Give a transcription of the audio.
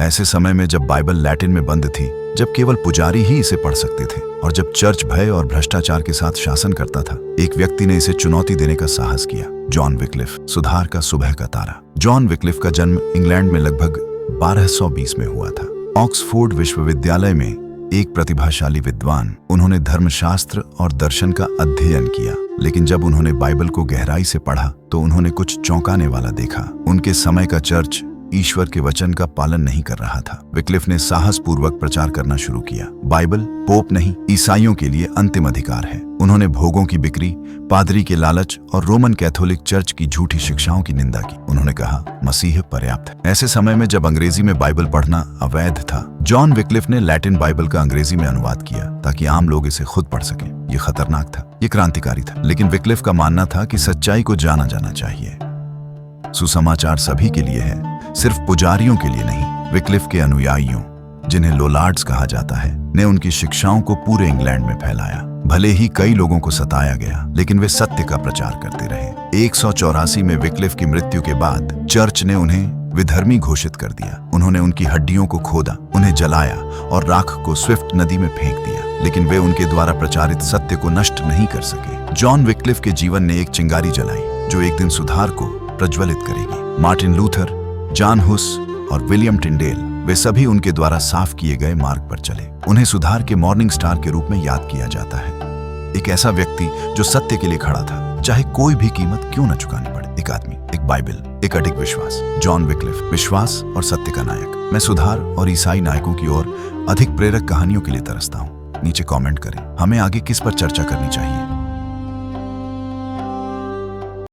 ऐसे समय में जब बाइबल लैटिन में बंद थी, जब केवल पुजारी ही इसे पढ़ सकते थे और जब चर्च भय और भ्रष्टाचार के साथ शासन करता था, एक व्यक्ति ने इसे चुनौती देने का साहस किया। जॉन विक्लिफ, सुधार का सुबह का तारा। जॉन विक्लिफ का जन्म इंग्लैंड में लगभग 1220 में हुआ था। ऑक्सफोर्ड विश्वविद्यालय में एक प्रतिभाशाली विद्वान, उन्होंने धर्मशास्त्र और दर्शन का अध्ययन किया, लेकिन जब उन्होंने बाइबल को गहराई से पढ़ा तो उन्होंने कुछ चौंकाने वाला देखा। उनके समय का चर्च ईश्वर के वचन का पालन नहीं कर रहा था। विक्लिफ ने साहस पूर्वक प्रचार करना शुरू किया। बाइबल पोप नहीं, ईसाइयों के लिए अंतिम अधिकार है। उन्होंने भोगों की बिक्री, पादरी के लालच और रोमन कैथोलिक चर्च की झूठी शिक्षाओं की निंदा की। उन्होंने कहा, मसीह पर्याप्त है। ऐसे समय में जब अंग्रेजी में बाइबल पढ़ना अवैध था, जॉन विक्लिफ ने लैटिन बाइबल का अंग्रेजी में अनुवाद किया ताकि आम लोग इसे खुद पढ़ सकें। ये खतरनाक था, ये क्रांतिकारी था, लेकिन विक्लिफ का मानना था कि सच्चाई को जाना जाना चाहिए। सुसमाचार सभी के लिए है, सिर्फ पुजारियों के लिए नहीं। विक्लिफ के अनुयायियों, जिन्हें लोलार्ड्स कहा जाता है, ने उनकी शिक्षाओं को पूरे इंग्लैंड में फैलाया। भले ही कई लोगों को सताया गया, लेकिन वे सत्य का प्रचार करते रहे। 184 में विक्लिफ की मृत्यु के बाद चर्च ने उन्हें विधर्मी घोषित कर दिया। उन्होंने उनकी हड्डियों को खोदा, उन्हें जलाया और राख को स्विफ्ट नदी में फेंक दिया, लेकिन वे उनके द्वारा प्रचारित सत्य को नष्ट नहीं कर सके। जॉन विक्लिफ के जीवन ने एक चिंगारी जलाई जो एक दिन सुधार को प्रज्वलित करेगी। मार्टिन लूथर, जॉन हुस और विलियम टिंडेल, वे सभी उनके द्वारा साफ किए गए मार्ग पर चले। उन्हें सुधार के मॉर्निंग स्टार के रूप में याद किया जाता है। एक ऐसा व्यक्ति जो सत्य के लिए खड़ा था, चाहे कोई भी कीमत क्यों न चुकानी पड़े। एक आदमी, एक बाइबल, एक अडिग विश्वास। जॉन विक्लिफ, विश्वास और सत्य का नायक। मैं सुधार और ईसाई नायकों की ओर अधिक प्रेरक कहानियों के लिए तरसता हूँ। नीचे कमेंट करें, हमें आगे किस पर चर्चा करनी चाहिए।